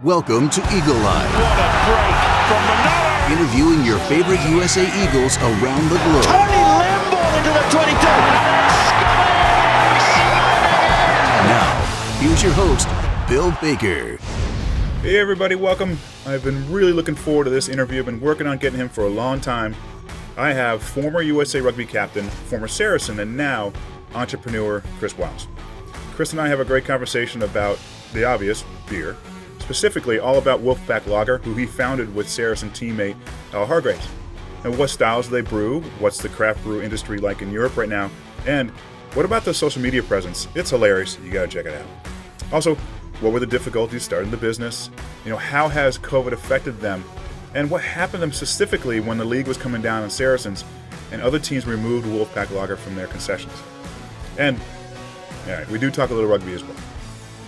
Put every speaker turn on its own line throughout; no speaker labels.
Welcome to Eagle Eye.
What a break from Manolo!
Interviewing your favorite USA Eagles around the globe.
Tony Lamb into the 22.
Now, here's your host, Bill Baker.
Hey everybody, welcome. I've been really looking forward to this interview. I've been working on getting him for a long time. I have former USA Rugby captain, former Saracen, and now entrepreneur Chris Wyles. Chris and I have a great conversation about the obvious, beer. Specifically all about Wolfpack Lager, who he founded with Saracen teammate Hargreaves. And what styles do they brew? What's the craft brew industry like in Europe right now? And what about the social media presence? It's hilarious. You gotta check it out. Also, what were the difficulties starting the business? How has COVID affected them? And what happened to them specifically when the league was coming down on Saracens and other teams removed Wolfpack Lager from their concessions? And we do talk a little rugby as well.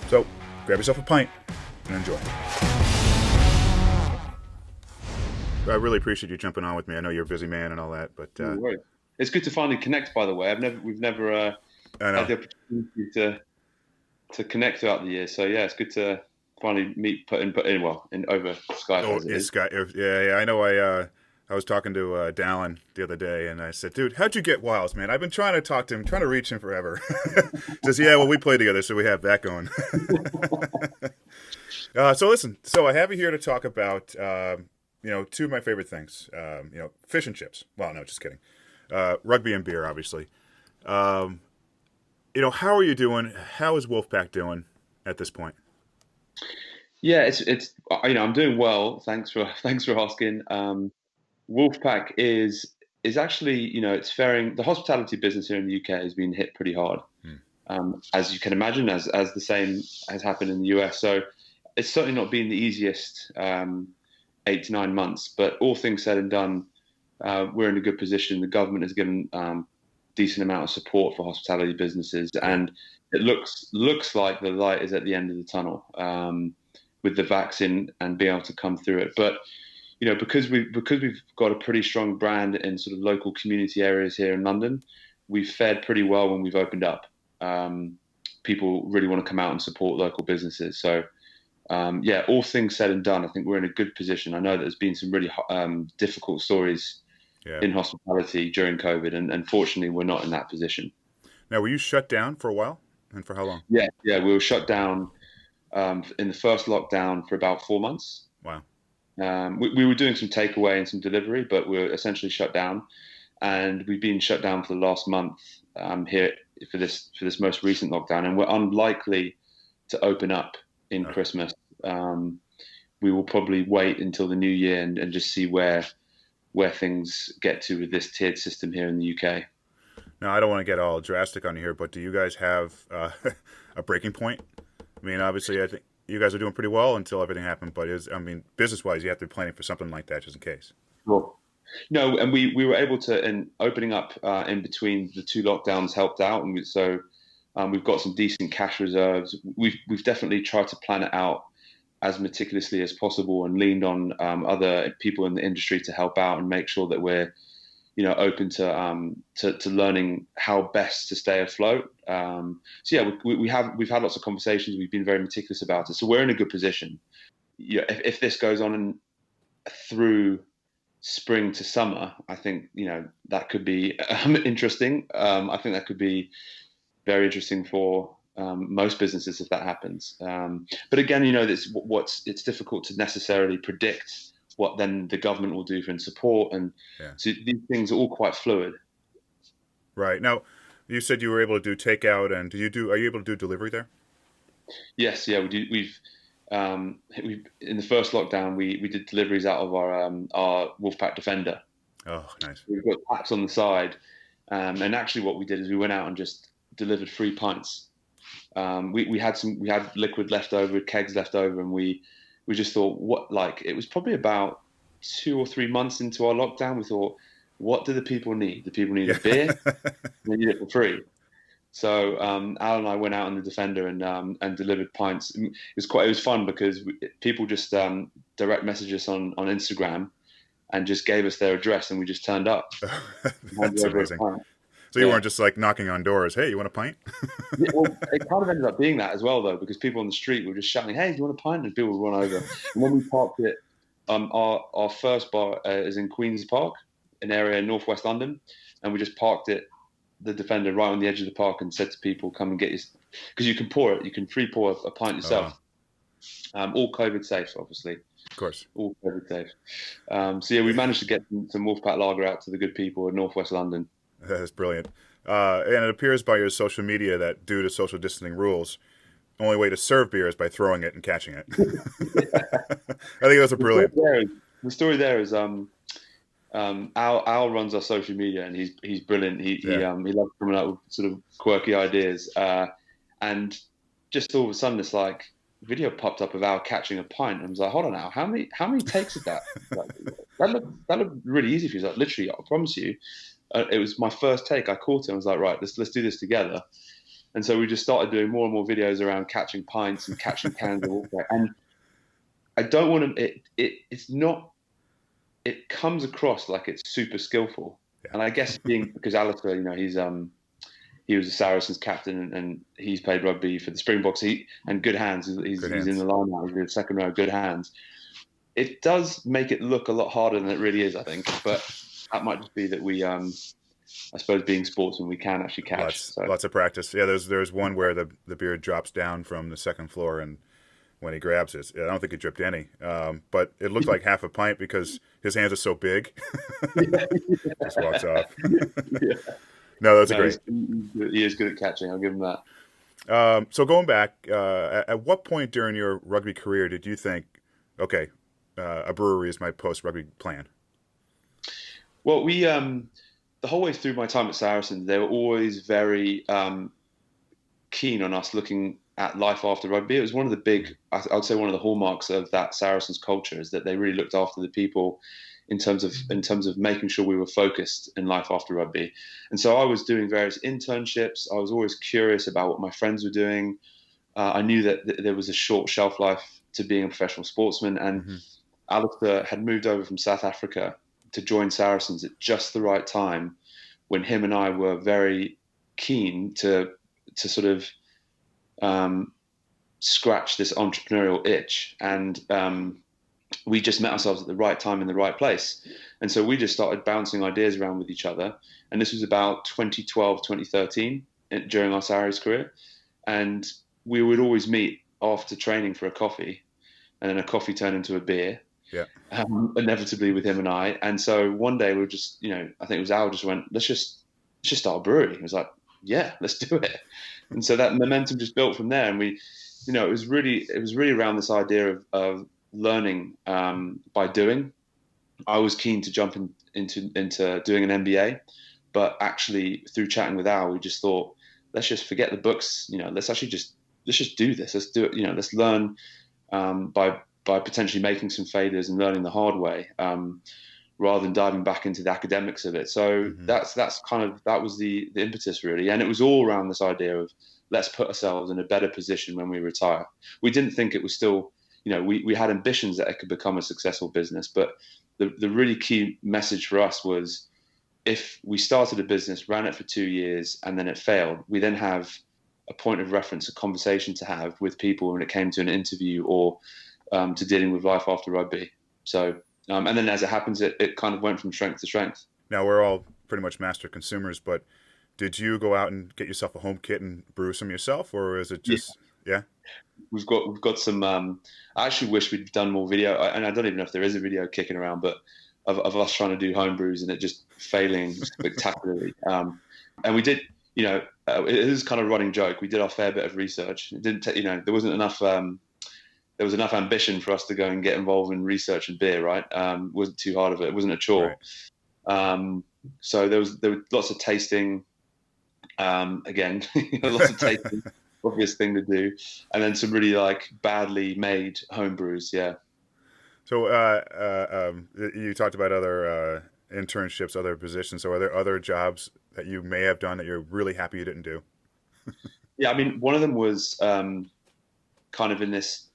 So grab yourself a pint and enjoy. I really appreciate you jumping on with me. I know you're a busy man and all that, but
it's good to finally connect. By the way, we've never had the opportunity to connect throughout the year. So yeah, it's good to finally meet. Put in over Skype.
Oh, it's Skype. Yeah. I know. I was talking to Dallin the other day, and I said, "Dude, how'd you get Wyles, man? I've been trying to talk to him, trying to reach him forever." He says, "Yeah, well, we play together, so we have that going." So listen, I have you here to talk about, two of my favorite things, fish and chips. Well, no, just kidding. Rugby and beer, obviously. How are you doing? How is Wolfpack doing at this point?
Yeah, it's I'm doing well. Thanks for asking. Wolfpack is actually, it's faring. The hospitality business here in the UK has been hit pretty hard, as you can imagine, as the same has happened in the US. So it's certainly not been the easiest 8 to 9 months. But all things said and done, we're in a good position. The government has given decent amount of support for hospitality businesses, and it looks like the light is at the end of the tunnel with the vaccine and being able to come through it. But because we've got a pretty strong brand in sort of local community areas here in London, we've fared pretty well when we've opened up. People really want to come out and support local businesses. So, all things said and done, I think we're in a good position. I know that there's been some really difficult stories in hospitality during COVID, and unfortunately, we're not in that position.
Now, were you shut down for a while, and for how long?
Yeah, we were shut down in the first lockdown for about 4 months.
Wow.
We were doing some takeaway and some delivery, but we were essentially shut down, and we've been shut down for the last month here for this most recent lockdown, and we're unlikely to open up in Christmas. We will probably wait until the new year and just see where things get to with this tiered system here in the UK.
Now, I don't want to get all drastic on you here, but do you guys have a breaking point? I mean, obviously, I think you guys are doing pretty well until everything happened, but business-wise, you have to be planning for something like that just in case.
Sure. No, and we were able to, and opening up in between the two lockdowns helped out, and we've got some decent cash reserves. We've definitely tried to plan it out as meticulously as possible and leaned on other people in the industry to help out and make sure that we're open to learning how best to stay afloat. We've had lots of conversations. We've been very meticulous about it, so we're in a good position. If this goes on through spring to summer, I think that could be interesting. I think that could be very interesting for most businesses if that happens. But again, it's difficult to necessarily predict what then the government will do for support, and so these things are all quite fluid.
Right. Now, you said you were able to do takeout, and are you able to do delivery there?
Yes, we do. We've in the first lockdown we did deliveries out of our Wolfpack Defender.
Oh, nice.
We've got taps on the side, and actually what we did is we went out and just delivered free pints. We had liquid left over, kegs left over, and we just thought, it was probably about 2 or 3 months into our lockdown. We thought, what do the people need? The people need a beer, they need it for free. So Al and I went out on the Defender and delivered pints. It was fun because people just direct messaged us on Instagram and just gave us their address, and we just turned up.
That's amazing. So you weren't just like knocking on doors. Hey, you want a pint?
Yeah, well, it kind of ended up being that as well, though, because people on the street were just shouting, "Hey, do you want a pint?" And people would run over. And when we parked it, our first bar is in Queen's Park, an area in northwest London, and we just parked it, the Defender, right on the edge of the park, and said to people, "Come and get your," because you can pour it, you can free pour a pint yourself. All COVID safe, obviously.
Of course.
All COVID safe. So yeah, we managed to get some Wolfpack Lager out to the good people in northwest London.
That's brilliant. And it appears by your social media that due to social distancing rules, the only way to serve beer is by throwing it and catching it. I think that's a brilliant.
The story there is Al runs our social media, and he's brilliant. He loves coming up with sort of quirky ideas. And just all of a sudden, this like video popped up of Al catching a pint, and I was like, "Hold on, Al, how many takes is that?" Like, that looked really easy for you. He's like, "Literally, I promise you." It was my first take. I caught it. I was like, right, let's do this together. And so we just started doing more and more videos around catching pints and catching cans of water. And I don't want to. It's not. It comes across like it's super skillful. Yeah. And I guess because Alistair, he was a Saracens captain and he's played rugby for the Springboks. And good hands. He's in the line now. He's in the second row. Good hands. It does make it look a lot harder than it really is, I think. But that might just be that we, I suppose, being sportsmen, we can actually catch.
Lots of practice. Yeah, there's one where the beer drops down from the second floor, and when he grabs it, I don't think he dripped any, but it looked like half a pint because his hands are so big. Just walks off.
Yeah.
No, that's great.
He is good at catching. I'll give him that.
So going back, at what point during your rugby career did you think, okay, a brewery is my post-rugby plan?
Well, we the whole way through my time at Saracen, they were always very keen on us looking at life after rugby. It was one of the big, I'd say, one of the hallmarks of that Saracens culture is that they really looked after the people in terms of making sure we were focused in life after rugby. And so I was doing various internships. I was always curious about what my friends were doing. I knew that there was a short shelf life to being a professional sportsman, and Alistair had moved over from South Africa to join Saracens at just the right time when him and I were very keen to sort of scratch this entrepreneurial itch. And we just met ourselves at the right time in the right place. And so we just started bouncing ideas around with each other. And this was about 2012, 2013 during our Saracens career. And we would always meet after training for a coffee, and then a coffee turned into a beer.
Yeah.
Inevitably with him and I. And so one day we were just, I think it was Al just went, let's just start a brewery. He was like, yeah, let's do it. And so that momentum just built from there. And we, it was really around this idea of learning by doing. I was keen to jump into doing an MBA, but actually through chatting with Al, we just thought, let's just forget the books. Let's just do this. Let's do it. Let's learn by potentially making some failures and learning the hard way, rather than diving back into the academics of it. So that was the impetus really. And it was all around this idea of let's put ourselves in a better position when we retire. We didn't think it was still, we had ambitions that it could become a successful business, but the really key message for us was if we started a business, ran it for 2 years, and then it failed, we then have a point of reference, a conversation to have with people when it came to an interview or to dealing with life after rugby. So, and then as it happens, it kind of went from strength to strength.
Now, we're all pretty much master consumers, but did you go out and get yourself a home kit and brew some yourself, or is it just, yeah?
We've got some, I actually wish we'd done more video, and I don't even know if there is a video kicking around, but of us trying to do home brews and it just failing spectacularly. And we did, it is kind of a running joke. We did our fair bit of research. It didn't, there wasn't enough, there was enough ambition for us to go and get involved in research and beer, right? It wasn't too hard of it. It wasn't a chore. Right. So there were lots of tasting, again, lots of tasting, obvious thing to do. And then some really badly made home brews. Yeah.
So you talked about other internships, other positions. So are there other jobs that you may have done that you're really happy you didn't do?
Yeah. I mean, one of them was kind of in this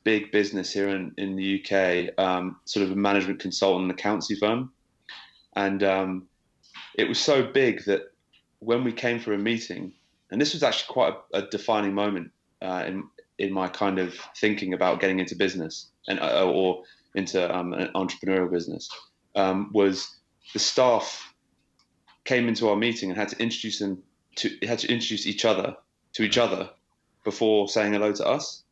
big business here in the UK, sort of a management consultant and accountancy firm. And it was so big that when we came for a meeting, and this was actually quite a defining moment in my kind of thinking about getting into business and or into an entrepreneurial business, was the staff came into our meeting and had to introduce each other to each other before saying hello to us.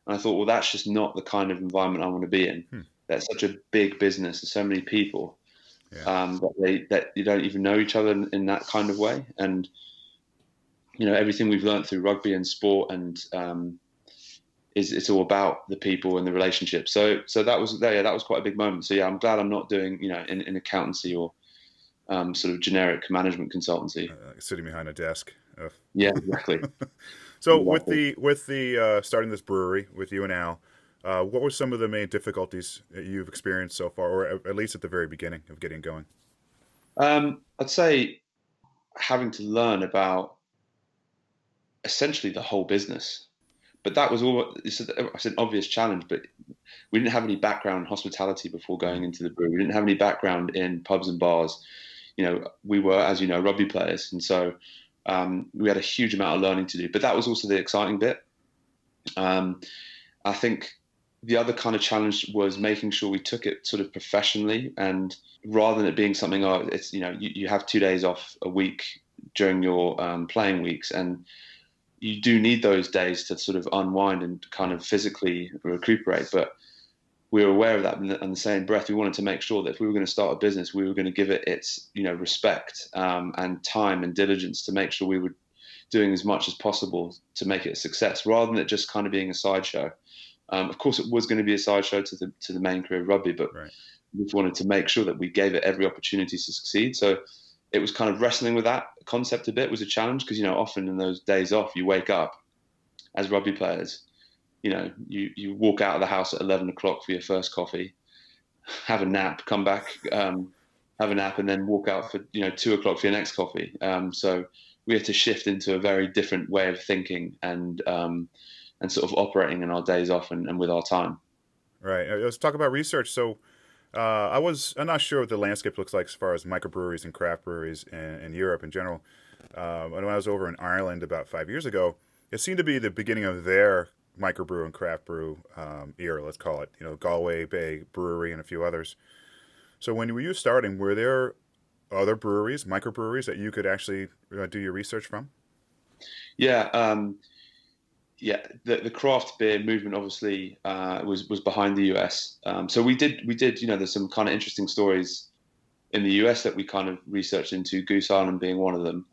And I thought, well, that's just not the kind of environment I want to be in. That's such a big business. There's so many people that you don't even know each other in that kind of way. And, you know, everything we've learned through rugby and sport and it's all about the people and the relationship. So that was quite a big moment. So yeah, I'm glad I'm not doing, you know, in accountancy or sort of generic management consultancy.
Sitting behind a desk.
Yeah, exactly.
So
Exactly.
with the starting this brewery with you and Al, what were some of the main difficulties that you've experienced so far, or at least at the very beginning of getting going?
I'd say having to learn about essentially the whole business. But that was all. It's an obvious challenge. But we didn't have any background in hospitality before going into the brewery. We didn't have any background in pubs and bars. You know, we were, as you know, rugby players, and so we had a huge amount of learning to do. But that was also the exciting bit. I think the other kind of challenge was making sure we took it sort of professionally, and rather than it being something, it's, you know, you have 2 days off a week during your playing weeks, and you do need those days to sort of unwind and kind of physically recuperate. But we were aware of that. In the same breath, we wanted to make sure that if we were going to start a business, we were going to give it its, you know, respect and time and diligence to make sure we were doing as much as possible to make it a success, rather than it just kind of being a sideshow. Of course, it was going to be a sideshow to the main career of rugby, but we wanted to make sure that we gave it every opportunity to succeed. So it was kind of wrestling with that concept a bit. Was a challenge because, you know, often in those days off, you wake up as rugby players, you know, you walk out of the house at 11 o'clock for your first coffee, have a nap, come back, have a nap, and then walk out for, you know, 2 o'clock for your next coffee. So we had to shift into a very different way of thinking and sort of operating in our days off and with our time.
Right. Let's talk about research. So I'm not sure what the landscape looks like as far as microbreweries and craft breweries in Europe in general. When I was over in Ireland about 5 years ago, it seemed to be the beginning of their microbrew and craft brew era, let's call it. You know, Galway Bay Brewery and a few others. So when you were starting, were there other breweries, microbreweries, that you could actually do your research from?
Yeah. The craft beer movement obviously was behind the US. So we did, you know, there's some kind of interesting stories in the US that we kind of researched into, Goose Island being one of them.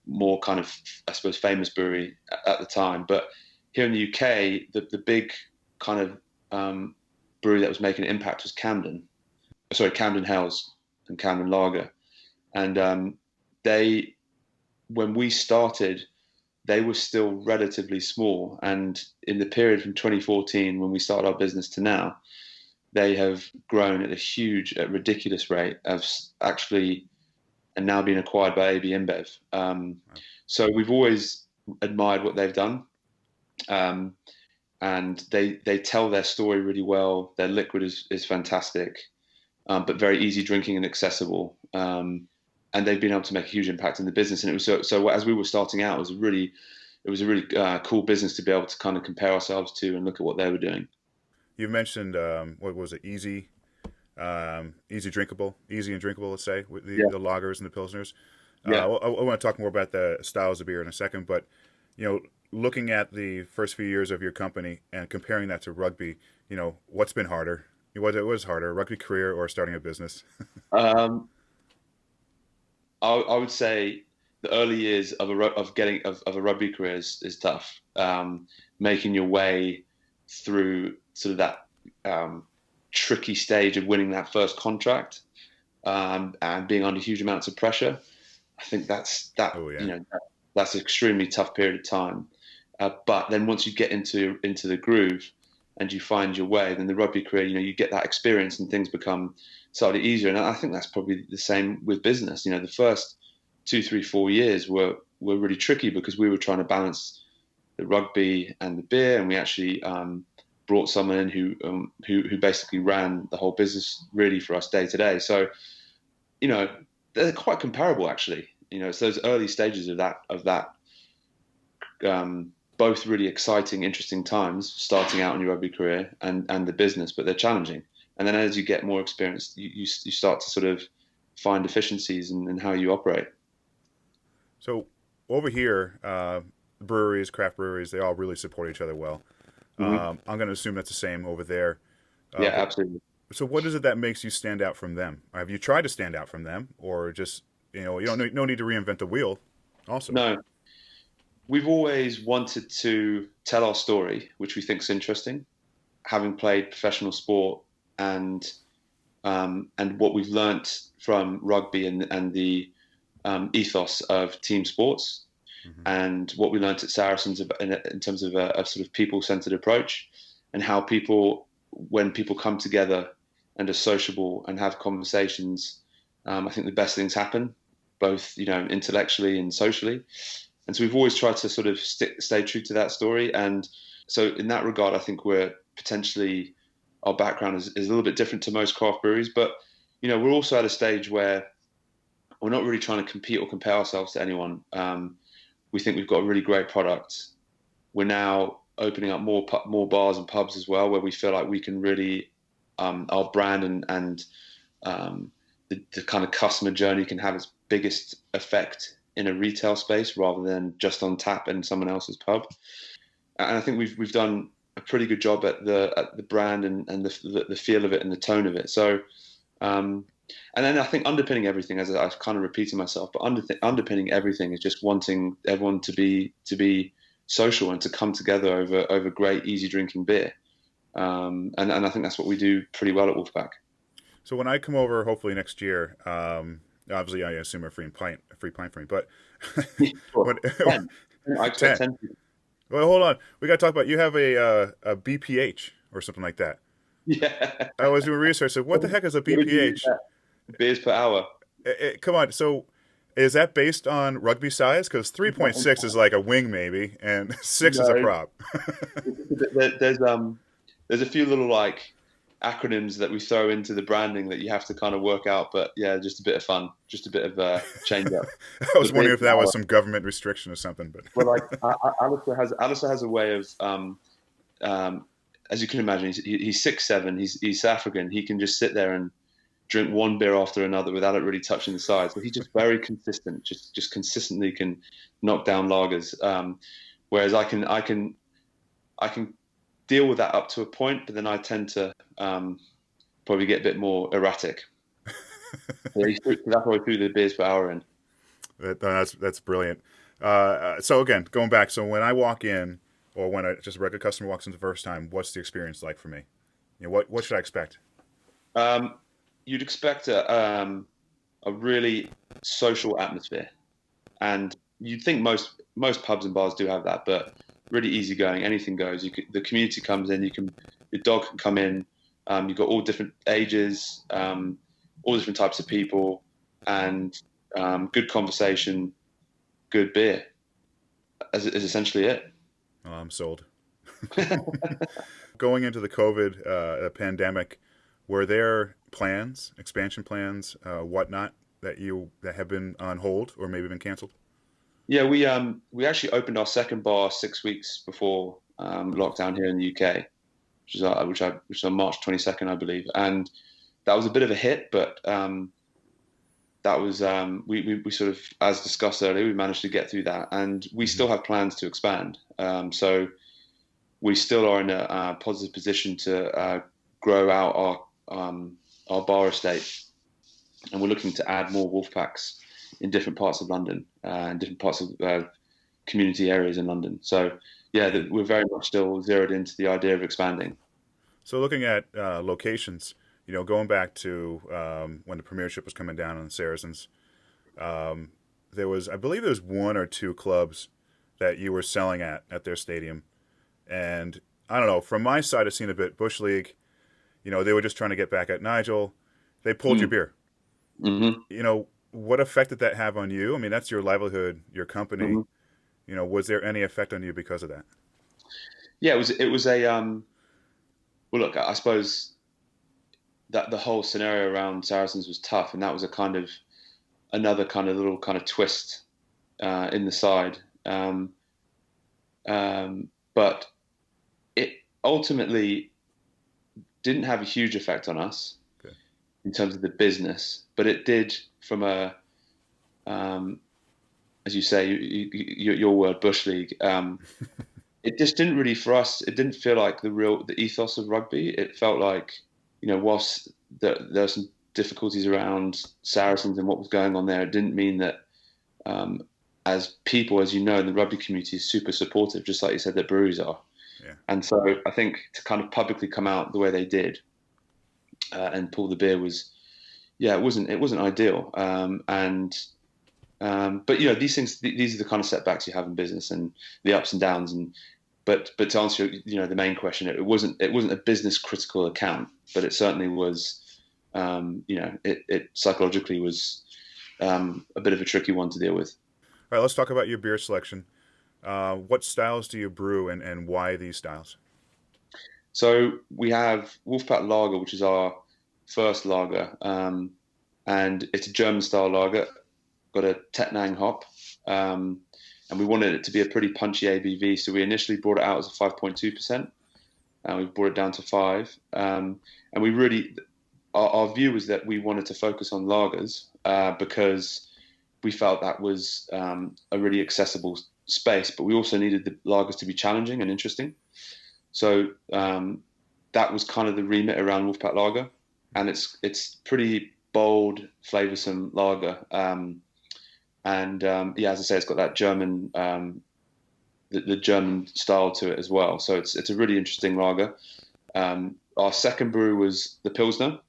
More kind of, I suppose, famous brewery at the time. But here in the UK, the big kind of brewery that was making an impact was Camden Hells and Camden Lager. And when we started, they were still relatively small. And in the period from 2014, when we started our business, to now, they have grown at a ridiculous rate of actually, and now being acquired by AB InBev. So we've always admired what they've done. And they tell their story really well. Their liquid is fantastic, but very easy drinking and accessible. And they've been able to make a huge impact in the business. And it was so as we were starting out, it was a really cool business to be able to kind of compare ourselves to and look at what they were doing.
You mentioned what was it, easy and drinkable, let's say, with the lagers and the pilsners. I want to talk more about the styles of beer in a second, but, you know, looking at the first few years of your company and comparing that to rugby, you know, what's been harder? What was harder, a rugby career or starting a business?
I would say the early years of a rugby career is tough. Making your way through sort of that tricky stage of winning that first contract and being under huge amounts of pressure. I think that's an extremely tough period of time. But then once you get into the groove and you find your way, then the rugby career, you know, you get that experience and things become slightly easier. And I think that's probably the same with business. You know, the first 2, 3, 4 years were really tricky because we were trying to balance the rugby and the beer, and we actually brought someone in who basically ran the whole business really for us day to day. So, you know, they're quite comparable actually. It's those early stages of that both really exciting, interesting times starting out in your rugby career and the business, but they're challenging. And then as you get more experience, you start to sort of find efficiencies in how you operate.
So over here, breweries, craft breweries, they all really support each other well. I'm going to assume that's the same over there.
Yeah, absolutely.
So what is it that makes you stand out from them? Have you tried to stand out from them, or just you don't no need to reinvent the wheel? Also,
No, we've always wanted to tell our story, which we think is interesting. Having played professional sport and what we've learnt from rugby and the ethos of team sports, and what we learnt at Saracens in terms of a sort of people-centered approach, and how when people come together and are sociable and have conversations, I think the best things happen, both intellectually and socially. And so we've always tried to sort of stay true to that story. And so in that regard, I think our background is a little bit different to most craft breweries, but we're also at a stage where we're not really trying to compete or compare ourselves to anyone. We think we've got a really great product. We're now opening up more bars and pubs as well, where we feel like we can really, our brand and the kind of customer journey can have its biggest effect in a retail space rather than just on tap in someone else's pub. And I think we've done a pretty good job at the brand and the feel of it and the tone of it. So, and then I think underpinning everything, as I kind of repeating myself, but underpinning everything is just wanting everyone to be social and to come together over great, easy drinking beer. And I think that's what we do pretty well at Wolfpack.
So when I come over, hopefully next year, obviously I assume a free pint for me, but
I expect 10.
Well, hold on. We got to talk about, you have a BPH or something like that.
Yeah.
I was doing research. So what the heck is a BPH?
Beers per hour.
Come on. So is that based on rugby size? Because 3.6 is like a wing maybe, and 6 is a prop.
There's a few little like acronyms that we throw into the branding that you have to kind of work out, but yeah, just a bit of fun, just a bit of change up.
I was wondering if that was some government restriction or something, but
well, like Alistair has a way of as you can imagine, he's 6'7", he's South African. He can just sit there and drink one beer after another without it really touching the sides. So he's just very consistent, just consistently can knock down lagers. Whereas I can deal with that up to a point, but then I tend to probably get a bit more erratic. That's why we threw the beers per hour in.
That's brilliant. So again, going back, so when I walk in, or when just a regular customer walks in the first time, what's the experience like for me? What should I expect?
You'd expect a really social atmosphere, and you'd think most pubs and bars do have that, but really easygoing, anything goes. The community comes in, your dog can come in. You've got all different ages, all different types of people, and good conversation, good beer. Is essentially it.
Oh, I'm sold. Going into the COVID pandemic, were there plans, expansion plans, whatnot that have been on hold or maybe been canceled?
Yeah, we actually opened our second bar 6 weeks before lockdown here in the UK, which was on March 22nd, I believe, and that was a bit of a hit, but that was we sort of, as discussed earlier, we managed to get through that, and we still have plans to expand. So we still are in a positive position to grow out our bar estate, and we're looking to add more Wolfpacks in different parts of London and different parts of community areas in London. So yeah, we're very much still zeroed into the idea of expanding.
So looking at locations, going back to when the Premiership was coming down on the Saracens, I believe there was one or two clubs that you were selling at their stadium. And I don't know, from my side, it seemed a bit Bush League. They were just trying to get back at Nigel. They pulled your beer.
Mm-hmm.
What effect did that have on you? I mean, that's your livelihood, your company. Mm-hmm. Was there any effect on you because of that?
Yeah, it was a well, look, I suppose that the whole scenario around Saracens was tough, and that was a kind of another kind of little kind of twist in the side. But it ultimately didn't have a huge effect on us in terms of the business, but it did from a, as you say, your word, bush league. It just didn't really, for us, it didn't feel like the ethos of rugby. It felt like, whilst there were some difficulties around Saracens and what was going on there, it didn't mean that as people, as you know, in the rugby community is super supportive, just like you said that breweries are.
Yeah.
And so I think to kind of publicly come out the way they did and pull the beer was, it wasn't ideal. But these things, these are the kind of setbacks you have in business and the ups and downs. But to answer, the main question, it wasn't a business critical account, but it certainly was, it psychologically was a bit of a tricky one to deal with.
All right, let's talk about your beer selection. What styles do you brew and why these styles?
So we have Wolfpack Lager, which is our first lager, and it's a German style lager, got a Tettnang hop, and we wanted it to be a pretty punchy ABV. So we initially brought it out as a 5.2%, and we brought it down to 5. And we really, our view was that we wanted to focus on lagers because we felt that was a really accessible space, but we also needed the lagers to be challenging and interesting. So that was kind of the remit around Wolfpack Lager, and it's pretty bold, flavoursome lager. As I say, it's got that German, the German style to it as well. So it's a really interesting lager. Our second brew was the Pilsner.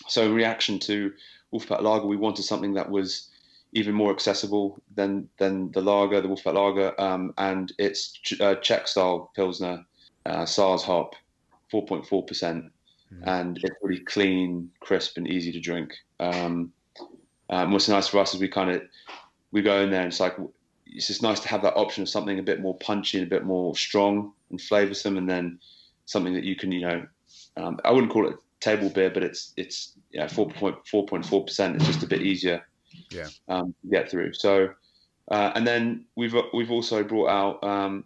So in reaction to Wolfpack Lager, we wanted something that was even more accessible than the lager, the Wolfpack Lager, and it's Czech style Pilsner, SARS hop, 4.4%, and it's really clean, crisp, and easy to drink. What's nice for us is we go in there and it's just nice to have that option of something a bit more punchy and a bit more strong and flavoursome, and then something that you can, I wouldn't call it table beer, but it's 4.4%. It's just a bit easier to get through. So, and then we've also brought out,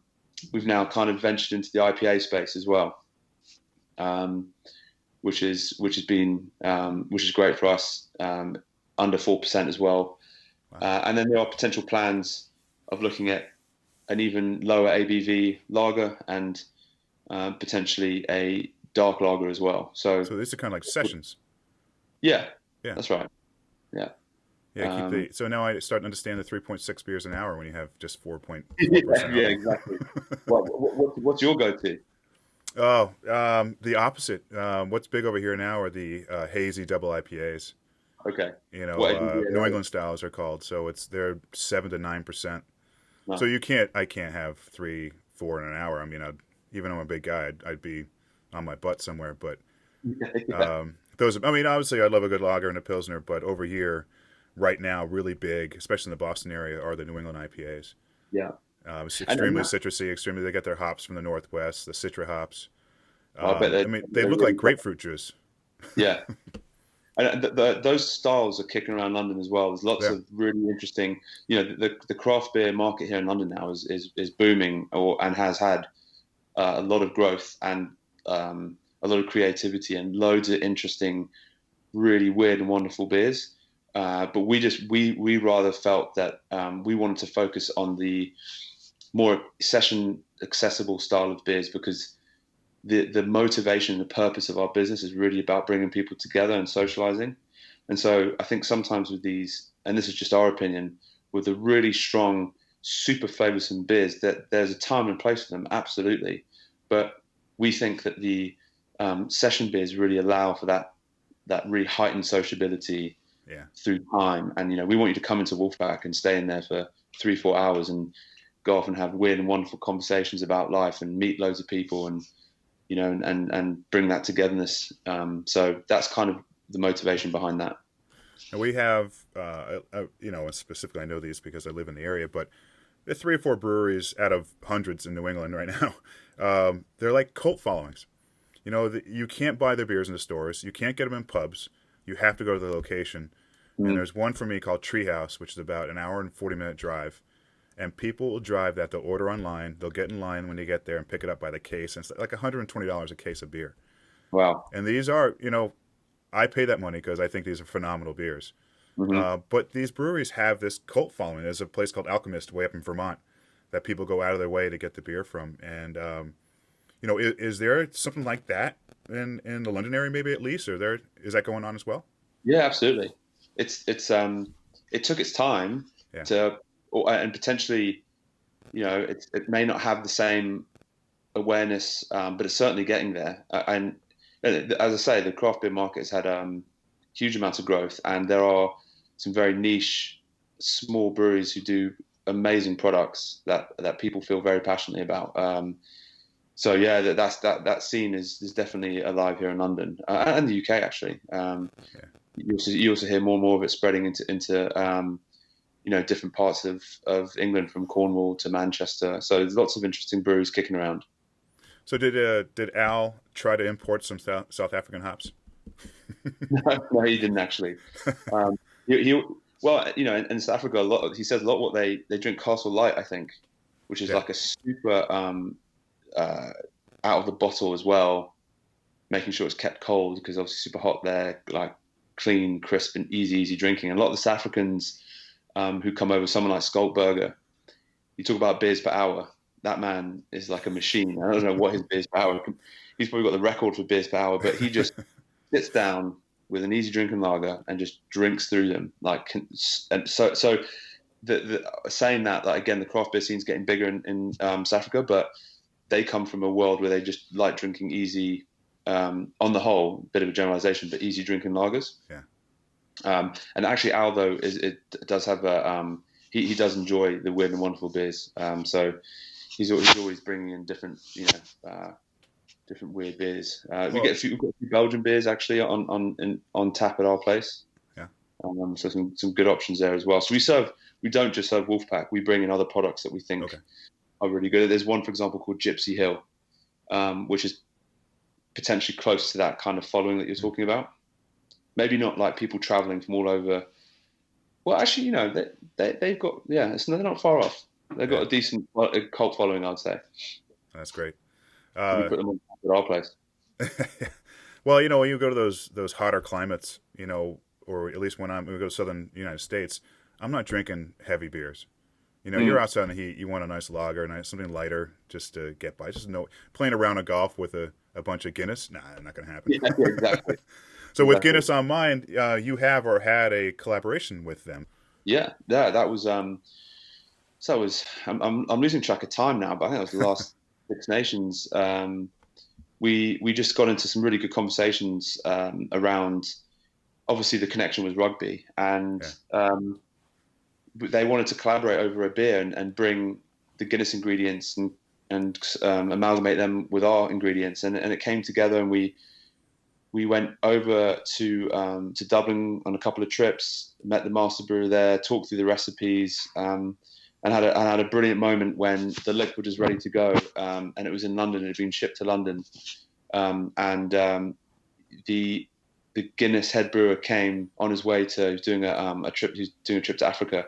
we've now kind of ventured into the IPA space as well, which is great for us, under 4% as well. Wow. And then there are potential plans of looking at an even lower ABV lager and potentially a dark lager as well. So
these are kind of like sessions.
Yeah, that's right. Yeah.
Yeah, so now I start to understand the 3.6 beers an hour when you have just 4.4%.
Yeah, exactly. What's your go-to?
Oh, the opposite. What's big over here now are the hazy double IPAs.
Okay.
New England styles are called. So they're 7 to 9%. Wow. So I can't have 3, 4 in an hour. I mean, even though I'm a big guy, I'd be on my butt somewhere. But obviously I love a good lager and a Pilsner, but over here right now, really big, especially in the Boston area, are the New England IPAs.
Yeah.
It's extremely citrusy, they get their hops from the Northwest, the Citra hops. They look like grapefruit juice.
Yeah. And those styles are kicking around London as well. There's lots of really interesting, the craft beer market here in London now is booming and has had a lot of growth and a lot of creativity and loads of interesting, really weird and wonderful beers. But we rather felt that we wanted to focus on the more session accessible style of beers because the motivation, the purpose of our business is really about bringing people together and socializing. And so I think sometimes with these, and this is just our opinion, with the really strong, super flavoursome beers, that there's a time and place for them, absolutely. But we think that the session beers really allow for that really heightened sociability through time. And, we want you to come into Wolfpack and stay in there for 3-4 hours and go off and have weird and wonderful conversations about life and meet loads of people and, and bring that togetherness. So that's kind of the motivation behind that.
And we have, specifically I know these because I live in the area, but there are 3 or 4 breweries out of hundreds in New England right now. They're like cult followings. You can't buy their beers in the stores. You can't get them in pubs. You have to go to the location. And there's one for me called Treehouse, which is about an hour and 40-minute drive. And people will drive that. They'll order online. They'll get in line when they get there and pick it up by the case. And it's like $120 a case of beer.
Wow.
And these are, I pay that money because I think these are phenomenal beers. But these breweries have this cult following. There's a place called Alchemist way up in Vermont that people go out of their way to get the beer from. And, is there something like that in the London area, maybe at least? Or is that going on as well?
Yeah, absolutely. It took its time and potentially, it may not have the same awareness, but it's certainly getting there. And as I say, the craft beer market has had huge amounts of growth, and there are some very niche, small breweries who do amazing products that people feel very passionately about. So yeah, that scene is definitely alive here in London and the UK actually. You also hear more and more of it spreading into different parts of England, from Cornwall to Manchester. So there's lots of interesting breweries kicking around. So
did Al try to import some South African hops?
No, he didn't actually. In South Africa, he says a lot what they drink Castle Light, I think, which is like a super out of the bottle as well, making sure it's kept cold because obviously super hot there, like clean, crisp, and easy drinking. And a lot of the South Africans who come over, someone like Skalkberger, you talk about beers per hour. That man is like a machine. I don't know what his beers per hour. He's probably got the record for beers per hour, but he just sits down with an easy drinking lager and just drinks through them. And so saying that, like, again, the craft beer scene's getting bigger in South Africa, but they come from a world where they just like drinking easy, on the whole, bit of a generalization, but easy drinking lagers.
Yeah.
And actually, Al, though, it does have he does enjoy the weird and wonderful beers. So he's always bringing in different weird beers. We've got a few Belgian beers actually on tap at our place.
Yeah.
So some good options there as well. So we don't just serve Wolfpack. We bring in other products that we think are really good. There's one, for example, called Gypsy Hill, which is potentially close to that kind of following that you're talking about. Maybe not like people traveling from all over. Well, actually, they've got they're not far off. They've got a decent cult following, I'd say.
That's great.
We put them on at our place.
Well, when you go to those hotter climates, or at least when we go to southern United States, I'm not drinking heavy beers. You're outside in the heat. You want a nice lager, something lighter, just to get by. Just playing a round of golf with a bunch of Guinness. Nah, not going to happen.
Yeah, exactly.
So with Guinness on mind, you have or had a collaboration with them.
Yeah, that was. So I'm losing track of time now, but I think that was the last Six Nations. We just got into some really good conversations around, obviously, the connection with rugby, and they wanted to collaborate over a beer and bring the Guinness ingredients and amalgamate them with our ingredients, and it came together, and we went over to Dublin on a couple of trips, met the master brewer there, talked through the recipes, and had a brilliant moment when the liquid was ready to go, and it was in London. It had been shipped to London, and the Guinness head brewer came on his way to doing a trip. He's doing a trip to Africa.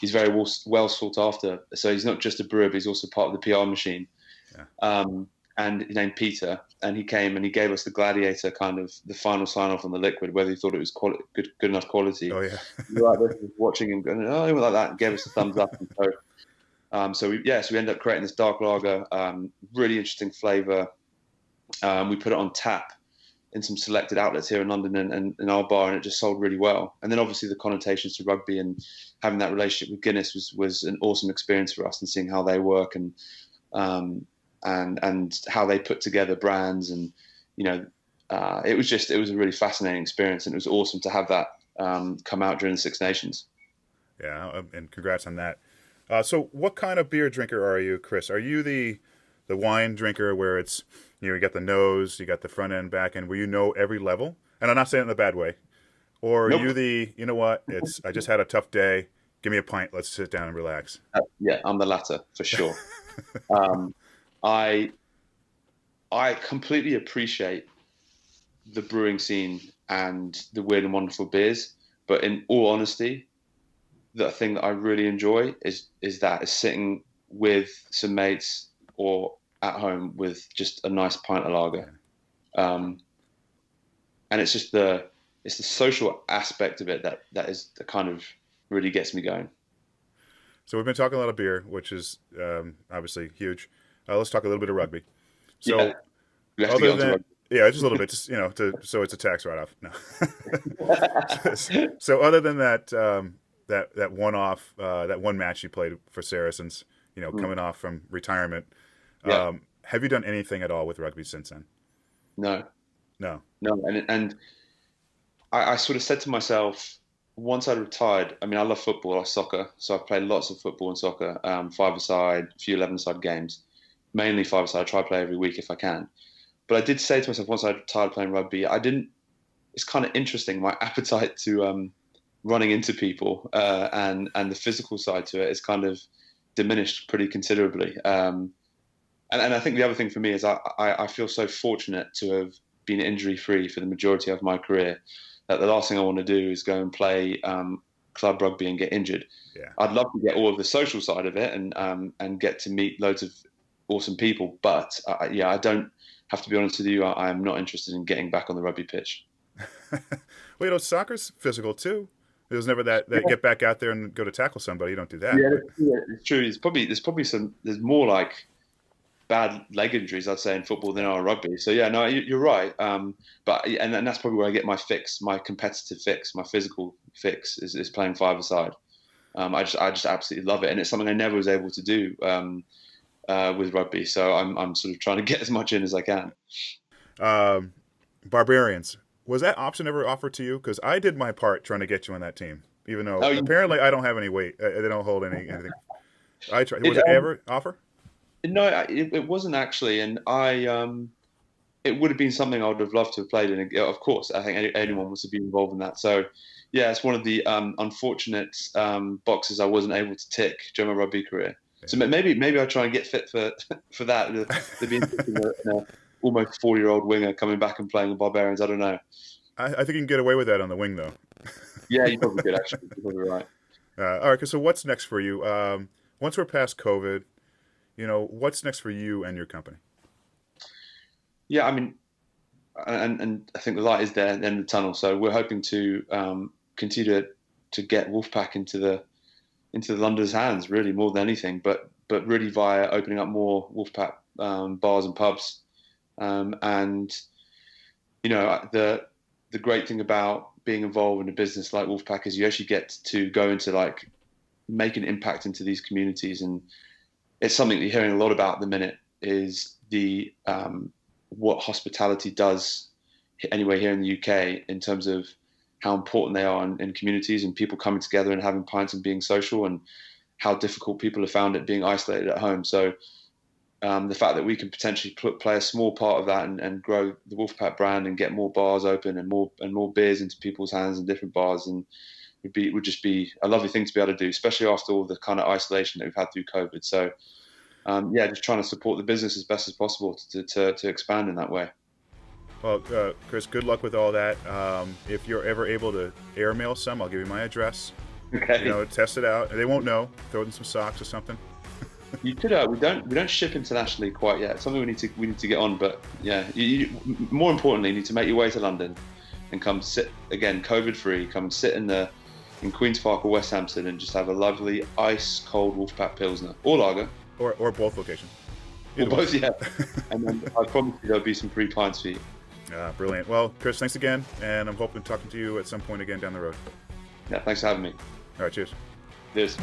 He's very well sought after, so he's not just a brewer, but he's also part of the PR machine. Yeah. And his name Peter, and he came and he gave us the Gladiator, kind of the final sign off on the liquid, whether he thought it was good enough quality.
Oh yeah.
We were like this, watching him going, oh, he went like that, and gave us a thumbs up. And so we ended up creating this dark lager, really interesting flavour. We put it on tap in some selected outlets here in London and in our bar, and it just sold really well. And then obviously the connotations to rugby and having that relationship with Guinness was an awesome experience for us, and seeing how they work and how they put together brands, and it was a really fascinating experience, and it was awesome to have that come out during the Six Nations.
Yeah, and congrats on that. So what kind of beer drinker are you, Chris? Are you the wine drinker where it's, you got the nose, you got the front end, back end, where you know every level? And I'm not saying it in a bad way. Or are you the, I just had a tough day, give me a pint, let's sit down and relax?
Yeah, I'm the latter, for sure. I completely appreciate the brewing scene and the weird and wonderful beers, But in all honesty, the thing that I really enjoy is sitting with some mates or at home with just a nice pint of lager. And it's just the social aspect of it that is the kind of really gets me going.
So we've been talking a lot of beer, which is obviously huge. Let's talk a little bit of rugby. So
Yeah, we have to get onto rugby.
Yeah, just a little bit, just so it's a tax write-off. No. So other than that, that one-off, that one match you played for Saracens, coming off from retirement, have you done anything at all with rugby since then?
No.
No.
And I sort of said to myself, once I retired, I mean, I love football, I love soccer, so I've played lots of football and soccer, five-a-side, a few 11-a-side games, mainly five-a-side. I try to play every week if I can. But I did say to myself, once I retired playing rugby, it's kind of interesting, my appetite to running into people and the physical side to it is kind of diminished pretty considerably. And I think the other thing for me is I feel so fortunate to have been injury-free for the majority of my career that the last thing I want to do is go and play club rugby and get injured.
Yeah.
I'd love to get all of the social side of it and get to meet loads of awesome people. But I don't have to be honest with you. I am not interested in getting back on the rugby pitch.
Well, soccer's physical too. There's never that get back out there and go to tackle somebody. You don't do that.
Yeah, it's true. There's more like bad leg injuries, I'd say, in football than are rugby. So yeah, no, you're right. But that's probably where I get my fix, my competitive fix, my physical fix is playing five-a-side. I just absolutely love it, and it's something I never was able to do with rugby. So I'm sort of trying to get as much in as I can.
Barbarians, was that option ever offered to you? Because I did my part trying to get you on that team, even though apparently I don't have any weight. They don't hold anything. I tried. Was it ever offer?
No, it wasn't actually, and it would have been something I would have loved to have played in. Of course, I think anyone wants to be involved in that. So, yeah, it's one of the unfortunate boxes I wasn't able to tick during my rugby career. Yeah. So maybe I'll try and get fit for that. There'd be an almost 40-year-old winger coming back and playing the Barbarians. I don't know.
I think you can get away with that on the wing, though.
Yeah, you probably could, actually. You're probably right.
All right, so what's next for you? Once we're past COVID, what's next for you and your company? Yeah,
I mean, and I think the light is there at the end of the tunnel. So we're hoping to continue to get Wolfpack into the Londoners' hands, really, more than anything. But really via opening up more Wolfpack bars and pubs. And the great thing about being involved in a business like Wolfpack is you actually get to go into make an impact into these communities, and it's something that you're hearing a lot about at the minute is the what hospitality does anyway here in the UK in terms of how important they are in communities and people coming together and having pints and being social, and how difficult people have found it being isolated at home. So the fact that we can potentially play a small part of that and grow the Wolfpack brand and get more bars open and more beers into people's hands in different bars and would just be a lovely thing to be able to do, especially after all the kind of isolation that we've had through COVID. So just trying to support the business as best as possible to expand in that way.
Well, Chris, good luck with all that. If you're ever able to airmail some, I'll give you my address.
Okay.
Test it out. They won't know. Throw in some socks or something.
You could. We don't ship internationally quite yet. It's something we need to get on. But yeah, you more importantly, you need to make your way to London and come sit again, COVID-free. Come sit in Queen's Park or West Hampstead and just have a lovely ice cold Wolfpack Pilsner or lager,
or both locations.
Or both, yeah. And then I promise you there'll be some free pints for you.
Brilliant. Well, Chris, thanks again, and I'm hoping talking to you at some point again down the road.
Yeah, thanks for having me.
All right, cheers.
Cheers.